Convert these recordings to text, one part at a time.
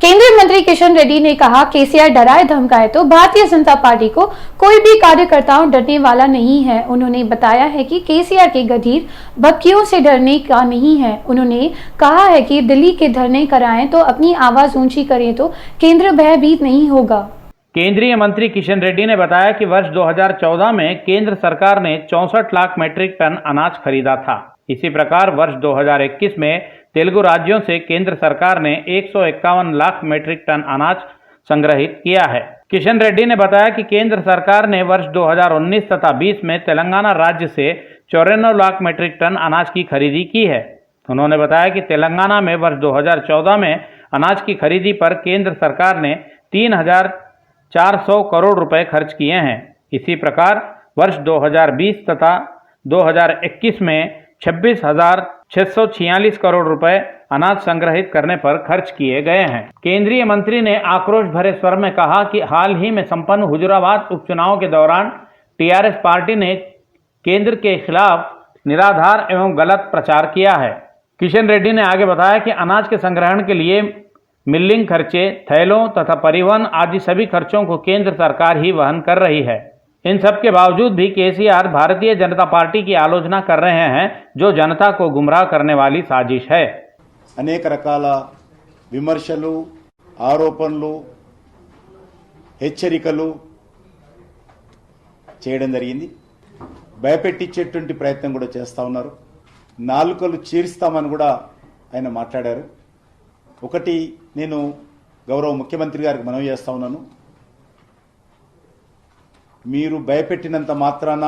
केंद्रीय मंत्री किशन रेड्डी ने कहा, केसीआर डराए धमकाए तो भारतीय जनता पार्टी को कोई भी कार्यकर्ताओं डरने वाला नहीं है। उन्होंने बताया है कि केसीआर के गधीर भक्तियों से डरने का नहीं है। उन्होंने कहा है कि दिल्ली के धरने कराएं तो अपनी आवाज ऊंची करें तो केंद्र भयभीत नहीं होगा। केंद्रीय मंत्री किशन रेड्डी ने बताया कि वर्ष 2014 में केंद्र सरकार ने 64 लाख मीट्रिक टन अनाज खरीदा था। इसी प्रकार वर्ष 2021 में तेलुगु राज्यों से केंद्र सरकार ने 151 लाख मीट्रिक टन अनाज संग्रहित किया है। किशन रेड्डी ने बताया कि केंद्र सरकार ने वर्ष 2019 तथा 20 में तेलंगाना राज्य से 94 लाख मीट्रिक टन अनाज की खरीदी की है। उन्होंने बताया कि तेलंगाना में वर्ष 2014 में अनाज की खरीदी पर केंद्र सरकार ने 3,400 करोड़ रुपए खर्च किए हैं। इसी प्रकार वर्ष 2020 तथा 2021 में 26,646 करोड़ रुपए अनाज संग्रहित करने पर खर्च किए गए हैं। केंद्रीय मंत्री ने आक्रोश भरे स्वर में कहा कि हाल ही में संपन्न हुजूराबाद उपचुनाव के दौरान टीआरएस पार्टी ने केंद्र के खिलाफ निराधार एवं गलत प्रचार किया है। किशन रेड्डी ने आगे बताया कि अनाज के संग्रहण के लिए मिलिंग खर्चे, थैलों तथा परिवहन आदि सभी खर्चों को केंद्र सरकार ही वहन कर रही है। इन सब के बावजूद भी केसीआर भारतीय जनता पार्टी की आलोचना कर रहे हैं, जो जनता को गुमराह करने वाली साजिश है। అనేక రకాల విమర్శలు, ఆరోపణలు, హెచ్చరికలు చేయడం జరిగింది. భయపెట్టించేటువంటి ప్రయత్నం కూడా చేస్తా ఉన్నారు. నాలుకలు చీరుస్తామని కూడా ఆయన మాట్లాడారు. ఒకటి నేను గౌరవ ముఖ్యమంత్రి గారికి మనవి చేస్తా ఉన్నాను. మీరు భయపెట్టినంత మాత్రాన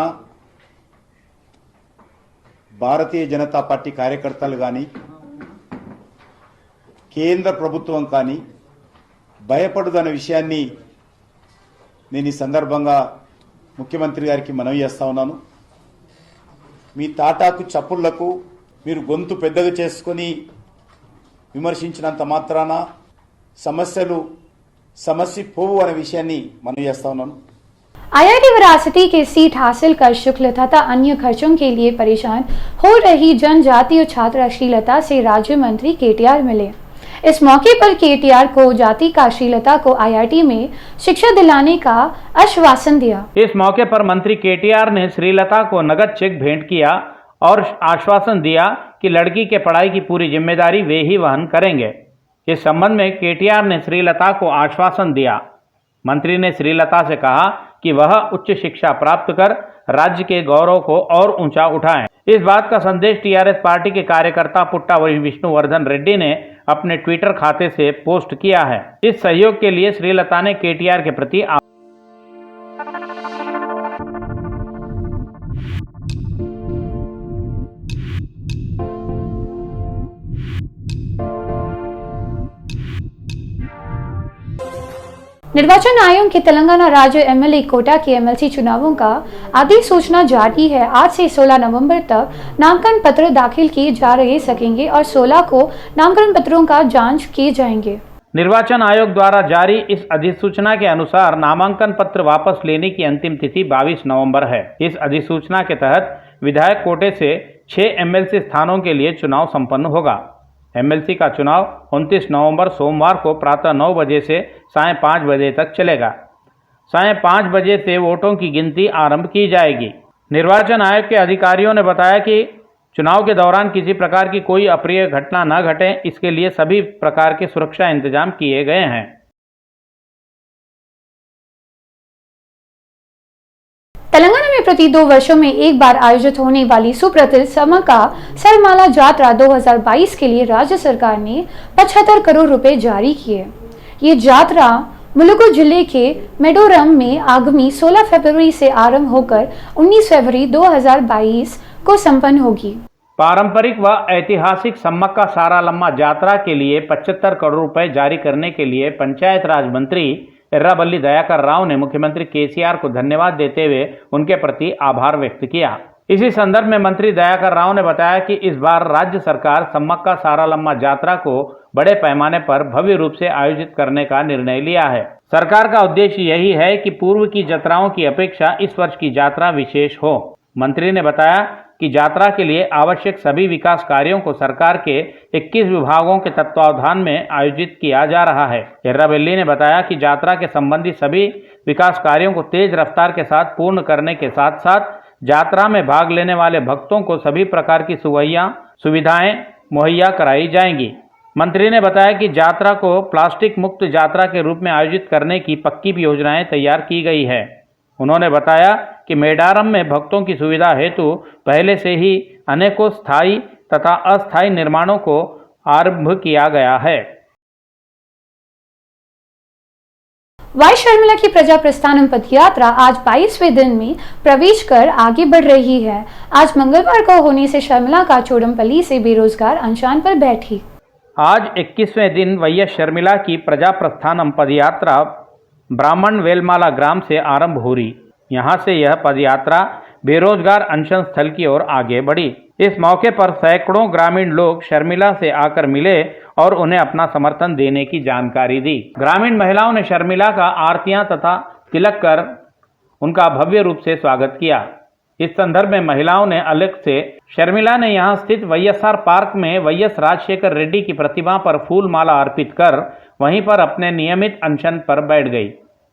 భారతీయ జనతా పార్టీ కార్యకర్తలు కానీ కేంద్ర ప్రభుత్వం కానీ భయపడదనే విషయాన్ని నేను ఈ సందర్భంగా ముఖ్యమంత్రి గారికి మనవి చేస్తా ఉన్నాను. మీ తాటాకు చప్పుళ్లకు మీరు గొంతు పెద్దగా చేసుకొని విమర్శించినంత మాత్రాన సమస్య పోవు అనే విషయాన్ని మనవి చేస్తా ఉన్నాను. आईआईटी विरासती के सीट हासिल कर शुक्ल तथा अन्य खर्चों के लिए परेशान हो रही जनजातीय छात्रा श्रीलता से राज्य मंत्री केटीआर मिले। इस मौके पर केटीआर को जाति का श्रीलता को आईआईटी में शिक्षा दिलाने का आश्वासन दिया। इस मौके पर मंत्री केटीआर ने श्रीलता को नगद चेक भेंट किया और आश्वासन दिया कि लड़की के पढ़ाई की पूरी जिम्मेदारी वे ही वहन करेंगे। इस संबंध में केटीआर ने श्रीलता को आश्वासन दिया। मंत्री ने श्रीलता से कहा कि वह उच्च शिक्षा प्राप्त कर राज्य के गौरव को और ऊंचा उठाएं। इस बात का संदेश टीआरएस पार्टी के कार्यकर्ता पुट्टा विष्णुवर्धन रेड्डी ने अपने ट्विटर खाते से पोस्ट किया है। इस सहयोग के लिए श्रीलता ने केटीआर के प्रति निर्वाचन आयोग के तेलंगाना राज्य एमएलए कोटा के एमएलसी चुनावों का अधिसूचना जारी है। आज से 16 नवंबर तक नामांकन पत्र दाखिल किए जा सकेंगे और 16 को नामांकन पत्रों का जांच किए जाएंगे। निर्वाचन आयोग द्वारा जारी इस अधिसूचना के अनुसार नामांकन पत्र वापस लेने की अंतिम तिथि 22 नवंबर है। इस अधिसूचना के तहत विधायक कोटे से 6 एमएलसी स्थानों के लिए चुनाव संपन्न होगा। एमएलसी का चुनाव 29 नवंबर सोमवार को प्रातः 9 बजे से सायं 5 बजे तक चलेगा। सायं 5 बजे से वोटों की गिनती आरंभ की जाएगी। निर्वाचन आयोग के अधिकारियों ने बताया कि चुनाव के दौरान किसी प्रकार की कोई अप्रिय घटना न घटे, इसके लिए सभी प्रकार के सुरक्षा इंतजाम किए गए हैं। तेलंगाना में प्रति 2 वर्षों में एक बार आयोजित होने वाली सुप्रसिद्ध समक्का सरमाला यात्रा 2022 के लिए राज्य सरकार ने 75 करोड़ रुपए जारी किए। ये यात्रा मुलुगु जिले के मेडोरम में आगामी 16 फरवरी से आरंभ होकर 19 फरवरी 2022 को संपन्न होगी। पारंपरिक व ऐतिहासिक सम्मक्का सारालम्मा यात्रा के लिए 75 करोड़ रुपए जारी करने के लिए पंचायत राज मंत्री एर्राबल्ली दयाकर राव ने मुख्यमंत्री केसीआर को धन्यवाद देते हुए उनके प्रति आभार व्यक्त किया। इसी संदर्भ में मंत्री दयाकर राव ने बताया कि इस बार राज्य सरकार सम्मक्का सारालम्मा यात्रा को बड़े पैमाने पर भव्य रूप से आयोजित करने का निर्णय लिया है। सरकार का उद्देश्य यही है कि पूर्व की यात्राओं की अपेक्षा इस वर्ष की यात्रा विशेष हो। मंत्री ने बताया कि यात्रा के लिए आवश्यक सभी विकास कार्यों को सरकार के 21 विभागों के तत्वावधान में आयोजित किया जा रहा है। एर्राबेल्ली ने बताया कि यात्रा के संबंधी सभी विकास कार्यों को तेज रफ्तार के साथ पूर्ण करने के साथ साथ यात्रा में भाग लेने वाले भक्तों को सभी प्रकार की सुविधाएं मुहैया कराई जाएंगी। मंत्री ने बताया कि यात्रा को प्लास्टिक मुक्त यात्रा के रूप में आयोजित करने की पक्की योजनाएं तैयार की गई है। उन्होंने बताया कि मेडारम में भक्तों की सुविधा हेतु पहले से ही अनेकों स्थायी तथा अस्थायी निर्माणों को आरंभ किया गया है। वाई शर्मिला की प्रजा प्रस्थानम पद यात्रा आज 22वें दिन में प्रवेश कर आगे बढ़ रही है। आज मंगलवार को होने से शर्मिला का चोडमपल्ली से बेरोजगार अनशन पर बैठी। आज 21वें दिन वैएस शर्मिला की प्रजा प्रस्थानम पदयात्रा ब्राह्मण वेलमाला ग्राम से आरंभ हो रही। यहाँ से यह पदयात्रा बेरोजगार अनशन स्थल की ओर आगे बढ़ी। इस मौके पर सैकड़ों ग्रामीण लोग शर्मिला से आकर मिले और उन्हें अपना समर्थन देने की जानकारी दी। ग्रामीण महिलाओं ने शर्मिला का आरतियां तथा तिलक कर उनका भव्य रूप से स्वागत किया। इस संदर्भ में महिलाओं ने अलग से शर्मिला ने यहां स्थित वाईएसआर पार्क में वैएस राजशेखर रेड्डी की प्रतिमा पर फूल माला अर्पित कर वहीं पर अपने नियमित अनशन पर बैठ गई।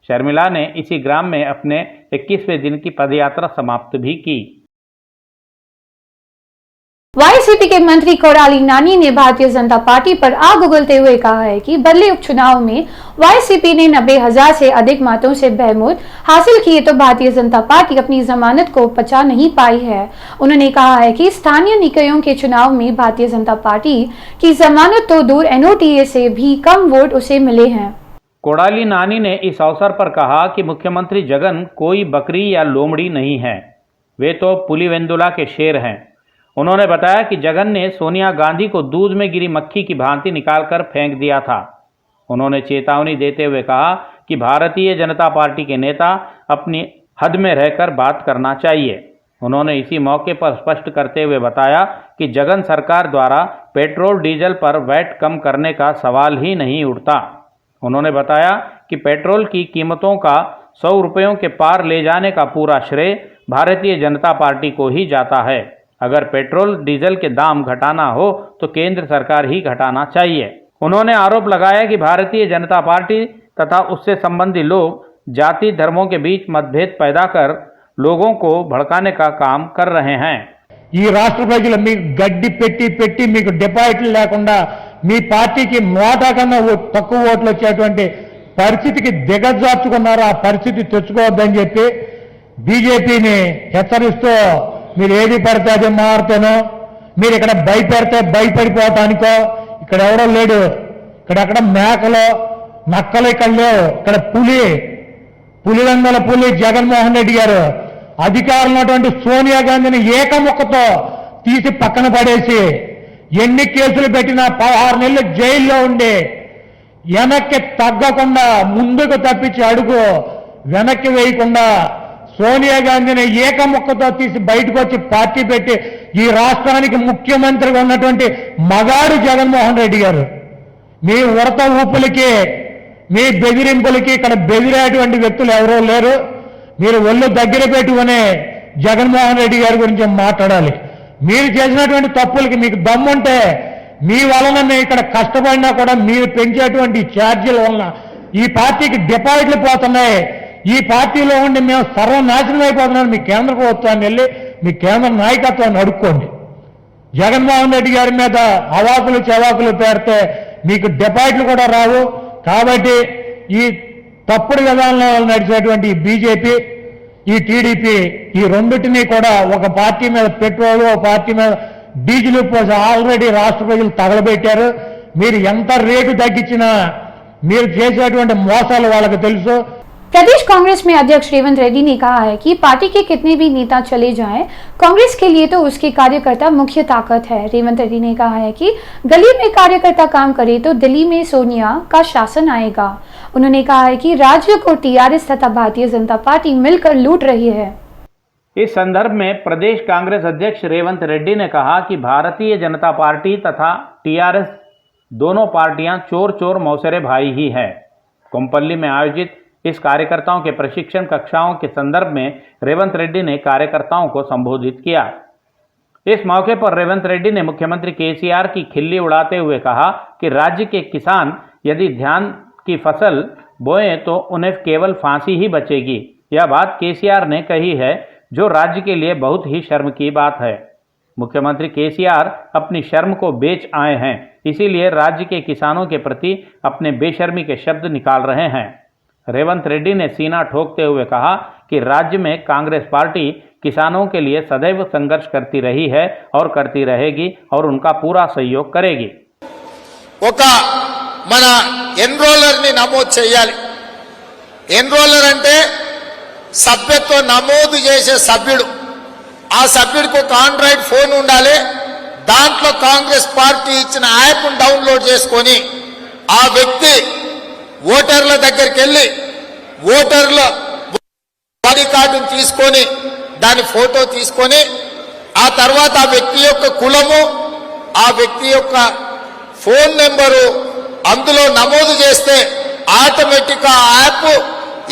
शर्मिला ने इसी ग्राम में अपने 21वें दिन की पदयात्रा समाप्त भी की। वाईसीपी के मंत्री कोडाली नानी ने भारतीय जनता पार्टी पर आग उगलते हुए कहा है कि बदले उपचुनाव में वाईसीपी ने 90,000 से अधिक मतों से बहुमत हासिल किए तो भारतीय जनता पार्टी अपनी जमानत को पचा नहीं पाई है। उन्होंने कहा है कि स्थानीय निकायों के चुनाव में भारतीय जनता पार्टी की जमानत तो दूर एनओटीए से भी कम वोट उसे मिले हैं। कोडाली नानी ने इस अवसर पर कहा कि मुख्यमंत्री जगन कोई बकरी या लोमड़ी नहीं है, वे तो पुलिवेंदुला के शेर हैं। उन्होंने बताया कि जगन ने सोनिया गांधी को दूध में गिरी मक्खी की भांति निकालकर फेंक दिया था। उन्होंने चेतावनी देते हुए कहा कि भारतीय जनता पार्टी के नेता अपनी हद में रहकर बात करना चाहिए। उन्होंने इसी मौके पर स्पष्ट करते हुए बताया कि जगन सरकार द्वारा पेट्रोल डीजल पर वैट कम करने का सवाल ही नहीं उठता। उन्होंने बताया कि पेट्रोल की कीमतों का 100 रुपयों के पार ले जाने का पूरा श्रेय भारतीय जनता पार्टी को ही जाता है। अगर पेट्रोल डीजल के दाम घटाना हो तो केंद्र सरकार ही घटाना चाहिए। उन्होंने आरोप लगाया कि भारतीय जनता पार्टी तथा उससे संबंधी लोग जाति धर्मों के बीच मतभेद पैदा कर लोगों को भड़काने का काम कर रहे हैं। ఈ రాష్ట్ర ప్రజలు మీకు గడ్డి పెట్టి మీకు డిపాజిట్లు లేకుండా మీ పార్టీకి నోటా కన్నా తక్కువ ఓట్లు వచ్చేటువంటి పరిస్థితికి దిగజార్చుకున్నారు. ఆ పరిస్థితి తెచ్చుకోవద్దని చెప్పి బీజేపీని హెచ్చరిస్తూ మీరు ఏది పడితే అది మారుతానో, మీరు ఇక్కడ భయపెడితే భయపడిపోవటానికో ఇక్కడ ఎవడో లేడు. ఇక్కడెక్కడ మేకలు నక్కలు ఇక్కడ లేవు. ఇక్కడ పులివెందుల పులి జగన్మోహన్ రెడ్డి గారు అధికారంలో ఉన్నటువంటి సోనియా గాంధీని ఏకముక్కతో తీసి పక్కన పడేసి ఎన్ని కేసులు పెట్టినా 16 నెలలు జైల్లో ఉండి వెనక్కి తగ్గకుండా ముందుకు తప్పించి అడుగు వెనక్కి వేయకుండా సోనియా గాంధీని ఏకముక్కతో తీసి బయటకు వచ్చి పార్టీ పెట్టి ఈ రాష్ట్రానికి ముఖ్యమంత్రిగా ఉన్నటువంటి మగాడు జగన్మోహన్ రెడ్డి గారు. మీ ఉడత ఊపులకి మీ బెదిరింపులకి ఇక్కడ బెదిరేటువంటి వ్యక్తులు ఎవరో లేరు. మీరు ఒళ్ళు దగ్గర పెట్టుకునే జగన్మోహన్ రెడ్డి గారి గురించి మాట్లాడాలి. మీరు చేసినటువంటి తప్పులకి మీకు దమ్ముంటే మీ వలన ఇక్కడ కష్టపడినా కూడా మీరు పెంచేటువంటి ఛార్జీల వలన ఈ పార్టీకి డిపాజిట్లు పోతున్నాయి. ఈ పార్టీలో ఉండి మేము సర్వనాశనం అయిపోతున్నాం. మీ కేంద్ర ప్రభుత్వాన్ని వెళ్ళి మీ కేంద్ర నాయకత్వాన్ని అడుక్కోండి. జగన్మోహన్ రెడ్డి గారి మీద అవాకులు చెవాకులు పేరితే మీకు డిపాజిట్లు కూడా రావు. కాబట్టి ఈ తప్పుడు విధానంలో నడిచేటువంటి బీజేపీ ఈ టీడీపీ ఈ రెండింటినీ కూడా ఒక పార్టీ మీద పెట్రోల్ ఒక పార్టీ మీద డీజిల్ పోసి ఆల్రెడీ రాష్ట్ర ప్రజలు తగలబెట్టారు. మీరు ఎంత రేటు తగ్గించినా మీరు చేసేటువంటి మోసాలు వాళ్ళకి తెలుసు. प्रदेश कांग्रेस में अध्यक्ष रेवंत रेड्डी ने कहा है कि पार्टी के कितने भी नेता चले जाएं, कांग्रेस के लिए तो उसके कार्यकर्ता मुख्य ताकत है। रेवंत रेड्डी ने कहा है कि गली में कार्यकर्ता काम करे तो दिल्ली में सोनिया का शासन आएगा। उन्होंने कहा है कि राज्य को टीआरएस तथा भारतीय जनता पार्टी मिलकर लूट रही है। इस संदर्भ में प्रदेश कांग्रेस अध्यक्ष रेवंत रेड्डी ने कहा कि भारतीय जनता पार्टी तथा टीआरएस दोनों पार्टियां चोर मौसेरे भाई ही है। कोम्पल्ली में आयोजित इस कार्यकर्ताओं के प्रशिक्षण कक्षाओं के संदर्भ में रेवंत रेड्डी ने कार्यकर्ताओं को संबोधित किया। इस मौके पर रेवंत रेड्डी ने मुख्यमंत्री केसीआर की खिल्ली उड़ाते हुए कहा कि राज्य के किसान यदि धान की फसल बोएं तो उन्हें केवल फांसी ही बचेगी। यह बात केसीआर ने कही है, जो राज्य के लिए बहुत ही शर्म की बात है। मुख्यमंत्री केसीआर अपनी शर्म को बेच आए हैं, इसीलिए राज्य के किसानों के प्रति अपने बेशर्मी के शब्द निकाल रहे हैं। रेवंत रेड्डी ने सीना ठोकते हुए कहा कि राज्य में कांग्रेस पार्टी किसानों के लिए सदैव संघर्ष करती रही है और करती रहेगी और उनका पूरा सहयोग करेगी। ఒక మన ఎన్రోలర్ ని నమోదు చేయాలి. ఎన్రోలర్ అంటే సభ్యత్వం నమోదు చేసే సభ్యుడు. ఆ సభ్యుడికి ఒక ఆండ్రాయిడ్ ఫోన్ ఉండాలి. దాంట్లో కాంగ్రెస్ పార్టీ ఇచ్చిన యాప్ ను డౌన్లోడ్ చేసుకొని ఆ వ్యక్తి ఓటర్ల దగ్గరికి వెళ్ళి ఓటర్ల ఐడి కార్డును తీసుకొని దాని ఫోటో తీసుకొని ఆ తర్వాత ఆ వ్యక్తి యొక్క కులము, ఆ వ్యక్తి యొక్క ఫోన్ నెంబరు అందులో నమోదు చేస్తే ఆటోమేటిక్ ఆ యాప్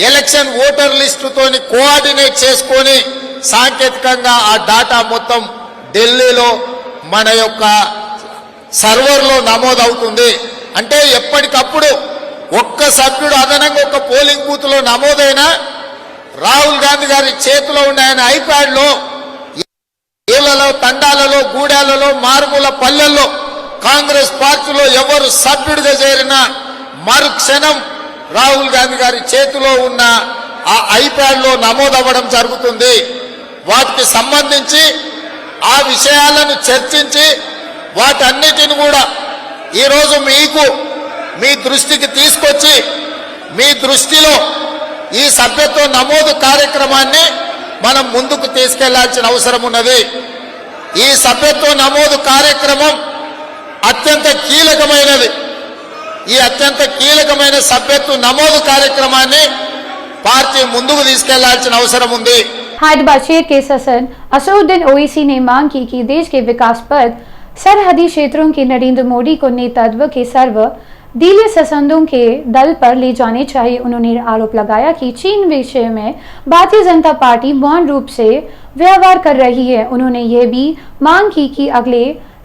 ఎలక్షన్ ఓటర్ లిస్టుతోని కోఆర్డినేట్ చేసుకొని సాంకేతికంగా ఆ డాటా మొత్తం ఢిల్లీలో మన యొక్క సర్వర్లో నమోదవుతుంది. అంటే ఎప్పటికప్పుడు ఒక్క సభ్యుడు అదనంగా ఒక పోలింగ్ బూత్ లో నమోదైనా రాహుల్ గాంధీ గారి చేతిలో ఉన్న ఆయన ఐప్యాడ్లో ఇళ్లలో, తండాలలో, గూడాలలో, మారుమూల పల్లెల్లో కాంగ్రెస్ పార్టీలో ఎవరు సభ్యుడిగా చేరినా మరుక్షణం రాహుల్ గాంధీ గారి చేతిలో ఉన్న ఆ ఐప్యాడ్లో నమోదవ్వడం జరుగుతుంది. వాటికి సంబంధించి ఆ విషయాలను చర్చించి వాటన్నిటిని కూడా ఈరోజు మీ దృష్టికి తీసుకొచ్చి మీ దృష్టిలో ఈ సభ్యత్వ నమోదు కార్యక్రమాన్ని మనం ముందుకు తీసుకెళ్లాల్సిన అవసరం ఉన్నది. ఈ సభ్యత్వ నమోదు కార్యక్రమం అత్యంత కీలకమైనది. ఈ అత్యంత కీలకమైన సభ్యత్వ నమోదు కార్యక్రమాన్ని పార్టీ ముందుకు తీసుకెళ్లాల్సిన అవసరం ఉంది. हैदराबाद शेर के ससन असदुद्दीन ओवैसी ने मांग की कि देश के विकास पर सरहदी क्षेत्रों के नरेंद्र मोदी को नेतृत्व के सर्व दिल्ली संसदों के दल पर ले जाने चाहिए। उन्होंने आरोप लगाया कि चीन विषय में भारतीय जनता पार्टी मौन रूप से व्यवहार कर रही है। उन्होंने यह भी मांग की कि अगले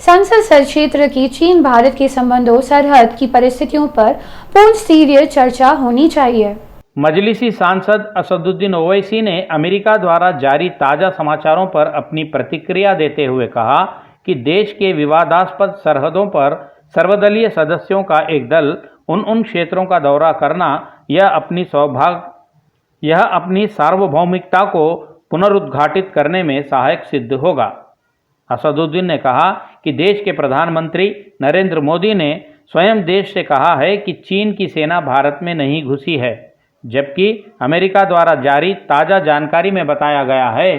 संसद क्षेत्र की चीन भारत के संबंधों, सरहद की परिस्थितियों पर पूर्ण स्तरीय चर्चा होनी चाहिए। मजलिसी सांसद असदुद्दीन ओवैसी ने अमेरिका द्वारा जारी ताज़ा समाचारों पर अपनी प्रतिक्रिया देते हुए कहा कि देश के विवादास्पद सरहदों पर सर्वदलीय सदस्यों का एक दल उन क्षेत्रों का दौरा करना यह अपनी सार्वभौमिकता को पुनरुद्घाटित करने में सहायक सिद्ध होगा। असदुद्दीन ने कहा कि देश के प्रधानमंत्री नरेंद्र मोदी ने स्वयं देश से कहा है कि चीन की सेना भारत में नहीं घुसी है, जबकि अमेरिका द्वारा जारी ताज़ा जानकारी में बताया गया है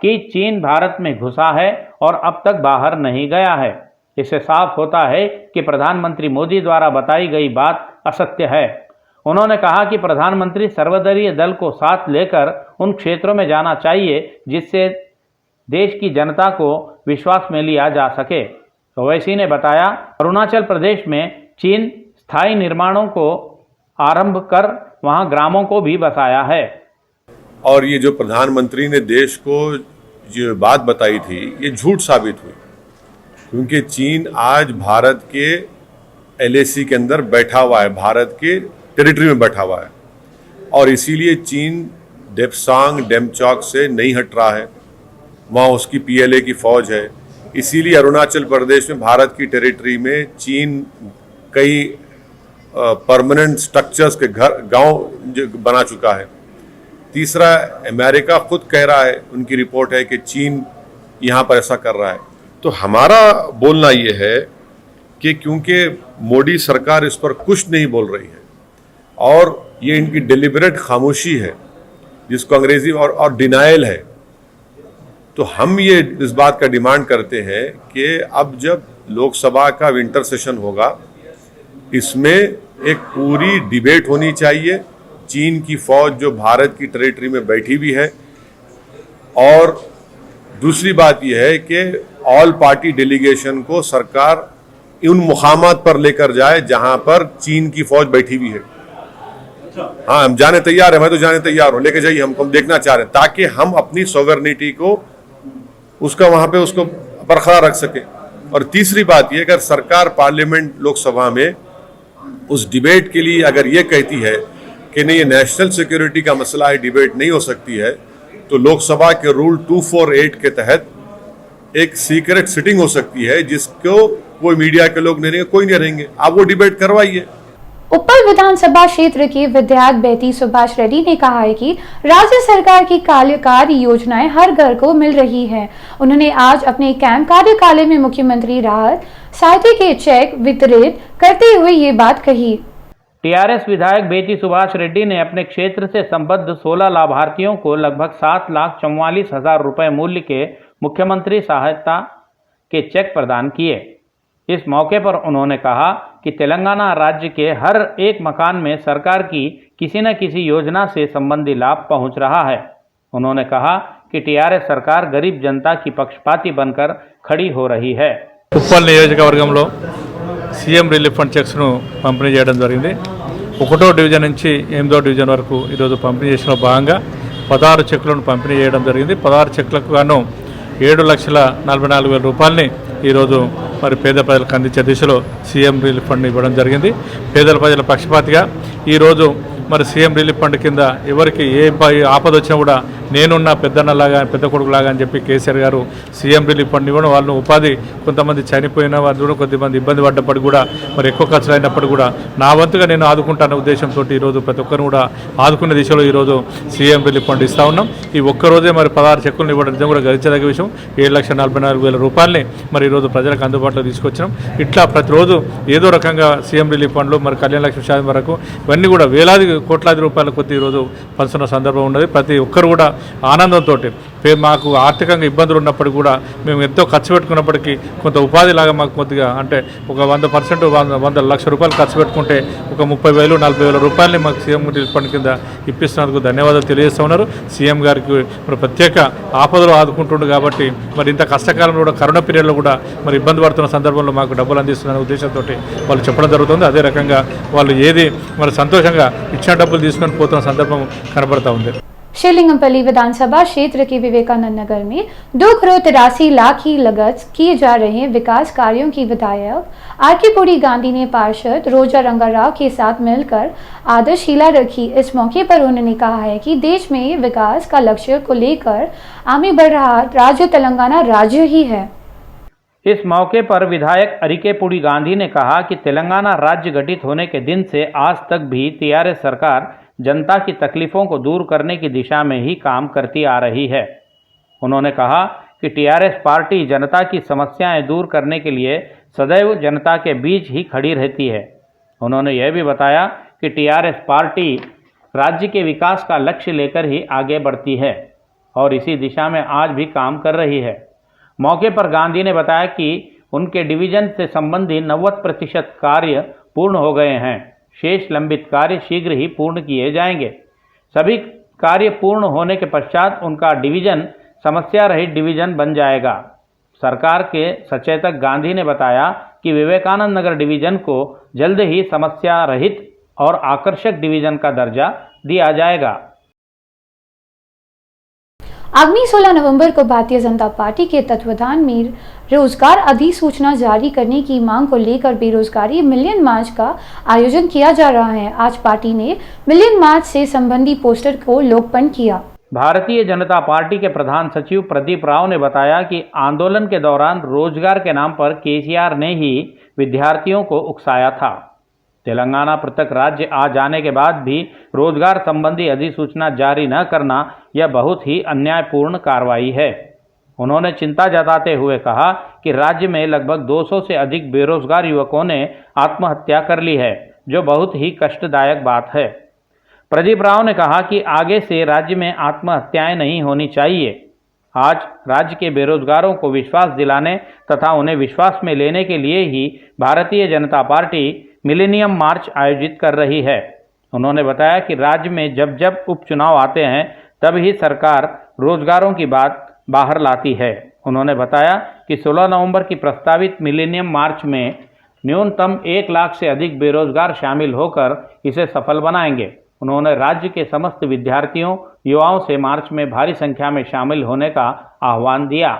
कि चीन भारत में घुसा है और अब तक बाहर नहीं गया है। इससे साफ होता है कि प्रधानमंत्री मोदी द्वारा बताई गई बात असत्य है। उन्होंने कहा कि प्रधानमंत्री सर्वदलीय दल को साथ लेकर उन क्षेत्रों में जाना चाहिए जिससे देश की जनता को विश्वास में लिया जा सके। ओवैसी ने बताया, अरुणाचल प्रदेश में चीन स्थायी निर्माणों को आरंभ कर वहां ग्रामों को भी बसाया है। और ये जो प्रधानमंत्री ने देश को जो बात बताई थी ये झूठ साबित हुई, क्योंकि चीन आज भारत के LAC के अंदर बैठा हुआ है, भारत के टेरिटरी में बैठा हुआ है और इसीलिए चीन डेप्सांग डेमचौक से नहीं हट रहा है। वहाँ उसकी PLA की फौज है, इसीलिए अरुणाचल प्रदेश में भारत की टेरिटरी में चीन कई परमानेंट स्ट्रक्चर्स के गांव बना चुका है। तीसरा, अमेरिका खुद कह रहा है, उनकी रिपोर्ट है कि चीन यहाँ पर ऐसा कर रहा है। तो हमारा बोलना ये है कि क्योंकि मोदी सरकार इस पर कुछ नहीं बोल रही है और ये इनकी डिलिबरेट खामोशी है जिसको अंग्रेजी और डिनायल है, तो हम ये इस बात का डिमांड करते हैं कि अब जब लोकसभा का विंटर सेशन होगा इसमें एक पूरी डिबेट होनी चाहिए। चीन की फौज जो भारत की टेरिटरी में बैठी हुई है, और दूसरी बात यह है कि ऑल पार्टी डेलीगेशन को सरकार उन मुकामात पर लेकर जाए जहां पर चीन की फौज बैठी हुई है। हाँ, हम जाने तैयार है, मैं तो जाने तैयार हूं, लेके जाइए, हम देखना चाह रहे हैं ताकि हम अपनी सॉवरेनिटी को उसका वहां पे उसको बरकरार रख सके। और तीसरी बात यह, अगर सरकार पार्लियामेंट लोकसभा में उस डिबेट के लिए अगर ये कहती है कि नहीं, ये नेशनल सिक्योरिटी का मसला है, डिबेट नहीं हो सकती है, तो लोकसभा के रूल 248 के तहत एक सीक्रेट सिटिंग हो सकती है जिसको कोई मीडिया के लोग नहीं रहेंगे, कोई नहीं रहेंगे, आप वो डिबेट करवाइए। उप्पल विधानसभा क्षेत्र के विधायक बेती सुभाष रेड्डी ने कहा है कि राज्य सरकार की कल्याणकारी योजनाएं हर घर को मिल रही हैं। उन्होंने आज अपने कैंप कार्यकालय में मुख्यमंत्री राहत सहायता के चेक वितरित करते हुए ये बात कही। टीआरएस विधायक बेती सुभाष रेड्डी ने अपने क्षेत्र से संबद्ध 16 लाभार्थियों को लगभग 7,44,000 रुपए मूल्य के मुख्यमंत्री सहायता के चेक प्रदान किए। इस मौके पर उन्होंने कहा कि तेलंगाना राज्य के हर एक मकान में सरकार की किसी न किसी योजना से संबंधी लाभ पहुंच रहा है। उन्होंने कहा कि टीआरएस सरकार गरीब जनता की पक्षपाती बनकर खड़ी हो रही है। ఉప్పల్ నియోజకవర్గంలో సీఎం రిలీఫ్ ఫండ్ చెక్స్ను పంపిణీ చేయడం జరిగింది. 1వ డివిజన్ నుంచి 8వ డివిజన్ వరకు ఈరోజు పంపిణీ చేసిన భాగంగా 16 చెక్కులను పంపిణీ చేయడం జరిగింది. 16 చెక్లకు గాను 7,44,000 రూపాయలని ఈరోజు మరి పేద ప్రజలకు అందించే దిశలో సీఎం రిలీఫ్ ఫండ్ ఇవ్వడం జరిగింది. పేదల ప్రజల పక్షపాతిగా ఈరోజు మరి సీఎం రిలీఫ్ ఫండ్ కింద ఎవరికి ఏ ఆపద వచ్చినా కూడా నేనున్న పెద్దన్నలాగా పెద్ద కొడుకులాగా అని చెప్పి కేసీఆర్ గారు సీఎం రిలీఫ్ ఫండ్ ఇవ్వడం, వాళ్ళు ఉపాధి కొంతమంది చనిపోయిన వాళ్ళు కొద్దిమంది ఇబ్బంది పడ్డప్పుడు కూడా మరి ఎక్కువ ఖర్చులు అయినప్పుడు కూడా నా వంతుగా నేను ఆదుకుంటాన్న ఉద్దేశంతో ఈరోజు ప్రతి ఒక్కరిని కూడా ఆదుకునే దిశలో ఈరోజు సీఎం రిలీఫ్ ఫండ్ ఇస్తూ ఉన్నాం. ఈ ఒక్కరోజే మరి 16 చెక్కులను ఇవ్వడం నిజం కూడా గర్వించదగ్గ విషయం. 7,44,000 రూపాయలని మరి ఈరోజు ప్రజలకు అందుబాటులో తీసుకొచ్చినాం. ఇట్లా ప్రతిరోజు ఏదో రకంగా సీఎం రిలీఫ్ ఫండ్లు మరి కళ్యాణ లక్ష్మి శాతం వరకు ఇవన్నీ కూడా వేలాది కోట్లాది రూపాయల కొద్ది ఈరోజు పంచుతున్న సందర్భం ఉన్నది. ప్రతి ఒక్కరు కూడా ఆనందంతో మాకు ఆర్థికంగా ఇబ్బందులు ఉన్నప్పటికీ కూడా మేము ఎంతో ఖర్చు పెట్టుకున్నప్పటికీ కొంత ఉపాధి లాగా మాకు కొద్దిగా అంటే ఒక 100% 100 లక్షల రూపాయలు ఖర్చు పెట్టుకుంటే ఒక 30,000 40,000 రూపాయలని మాకు సీఎం రిలీఫ్ ఫండ్ కింద ఇప్పిస్తున్నందుకు ధన్యవాదాలు తెలియజేస్తూ ఉన్నారు. సీఎం గారికి మరి ప్రత్యేక ఆపదలు ఆదుకుంటుండు కాబట్టి మరి ఇంత కష్టకాలంలో కూడా కరోనా పీరియడ్లో కూడా మరి ఇబ్బంది పడుతున్న సందర్భంలో మాకు డబ్బులు అందిస్తున్న ఉద్దేశంతో వాళ్ళు చెప్పడం జరుగుతుంది. అదే రకంగా వాళ్ళు ఏది మరి సంతోషంగా ఇచ్చిన డబ్బులు తీసుకొని పోతున్న సందర్భం కనబడతా ఉంది. श्रीलिंगमपल्ली विधानसभा क्षेत्र के विवेकानंद नगर में 2,83 लाख की लागत किए जा रहे विकास कार्यों की विधायक आर.के. पुरी गांधी ने पार्षद रोजा रंगाराव के साथ मिलकर आदर्शशिला रखी। इस मौके पर उन्होंने कहा है कि देश में विकास का लक्ष्य को लेकर आगे बढ़ रहा राज्य तेलंगाना राज्य ही है। इस मौके पर विधायक आर.के. पुरी गांधी ने कहा कि तेलंगाना राज्य गठित होने के दिन से आज तक भी टीआरएस सरकार जनता की तकलीफों को दूर करने की दिशा में ही काम करती आ रही है। उन्होंने कहा कि टीआरएस पार्टी जनता की समस्याएं दूर करने के लिए सदैव जनता के बीच ही खड़ी रहती है। उन्होंने यह भी बताया कि टीआरएस पार्टी राज्य के विकास का लक्ष्य लेकर ही आगे बढ़ती है और इसी दिशा में आज भी काम कर रही है। मौके पर गांधी ने बताया कि उनके डिवीजन से संबंधी 90% कार्य पूर्ण हो गए हैं। शेष लंबित कार्य शीघ्र ही पूर्ण किए जाएंगे। सभी कार्य पूर्ण होने के पश्चात उनका डिवीजन समस्या रहित डिवीजन बन जाएगा। सरकार के सचेतक गांधी ने बताया कि विवेकानंद नगर डिवीजन को जल्द ही समस्या रहित और आकर्षक डिवीजन का दर्जा दिया जाएगा। आगामी 16 नवंबर को भारतीय जनता पार्टी के तत्वाधान में रोजगार अधिसूचना जारी करने की मांग को लेकर बेरोजगारी मिलियन मार्च का आयोजन किया जा रहा है। आज पार्टी ने मिलियन मार्च से संबंधी पोस्टर को लोकार्पण किया। भारतीय जनता पार्टी के प्रधान सचिव प्रदीप राव ने बताया कि आंदोलन के दौरान रोजगार के नाम पर केसीआर ने ही विद्यार्थियों को उकसाया था। तेलंगाना पृथक राज्य आ जाने के बाद भी रोजगार संबंधी अधिसूचना जारी न करना यह बहुत ही अन्यायपूर्ण कार्रवाई है। उन्होंने चिंता जताते हुए कहा कि राज्य में लगभग 200 से अधिक बेरोजगार युवकों ने आत्महत्या कर ली है, जो बहुत ही कष्टदायक बात है। प्रदीप राव ने कहा कि आगे से राज्य में आत्महत्याएं नहीं होनी चाहिए। आज राज्य के बेरोजगारों को विश्वास दिलाने तथा उन्हें विश्वास में लेने के लिए ही भारतीय जनता पार्टी मिलेनियम मार्च आयोजित कर रही है। उन्होंने बताया कि राज्य में जब जब उपचुनाव आते हैं तब ही सरकार रोजगारों की बात बाहर लाती है। उन्होंने बताया कि 16 नवंबर की प्रस्तावित मिलेनियम मार्च में न्यूनतम 1 लाख से अधिक बेरोजगार शामिल होकर इसे सफल बनाएंगे। उन्होंने राज्य के समस्त विद्यार्थियों युवाओं से मार्च में भारी संख्या में शामिल होने का आह्वान दिया।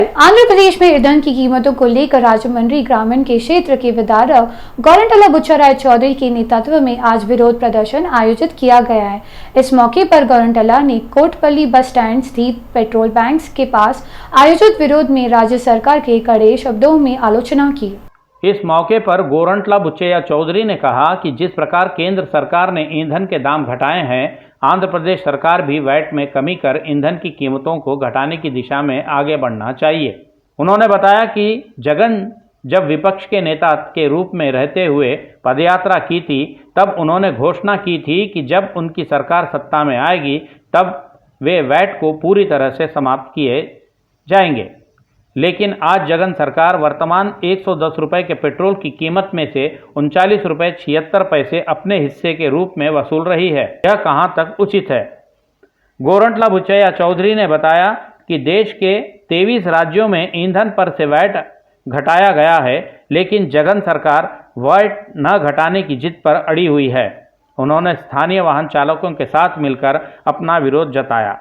आंध्र प्रदेश में ईंधन की कीमतों को लेकर राजमंड्री ग्रामीण के क्षेत्र के विधायक गौरंटला बुच्चाराय चौधरी के नेतृत्व में आज विरोध प्रदर्शन आयोजित किया गया है। इस मौके पर गौरंटला ने कोटपल्ली बस स्टैंड स्थित पेट्रोल बैंक्स के पास आयोजित विरोध में राज्य सरकार के कड़े शब्दों में आलोचना की। इस मौके पर गोरंटला बुच्चैया चौधरी ने कहा कि जिस प्रकार केंद्र सरकार ने ईंधन के दाम घटाए हैं, आंध्र प्रदेश सरकार भी वैट में कमी कर ईंधन की कीमतों को घटाने की दिशा में आगे बढ़ना चाहिए। उन्होंने बताया कि जगन जब विपक्ष के नेता के रूप में रहते हुए पदयात्रा की थी, तब उन्होंने घोषणा की थी कि जब उनकी सरकार सत्ता में आएगी तब वे वैट को पूरी तरह से समाप्त किए जाएंगे। लेकिन आज जगन सरकार वर्तमान 110 रुपए के पेट्रोल की कीमत में से 39 रुपए 76 पैसे अपने हिस्से के रूप में वसूल रही है। यह कहां तक उचित है? गोरंटला बुच्चैया चौधरी ने बताया कि देश के 23 राज्यों में ईंधन पर से वैट घटाया गया है, लेकिन जगन सरकार वैट न घटाने की जिद पर अड़ी हुई है। उन्होंने स्थानीय वाहन चालकों के साथ मिलकर अपना विरोध जताया।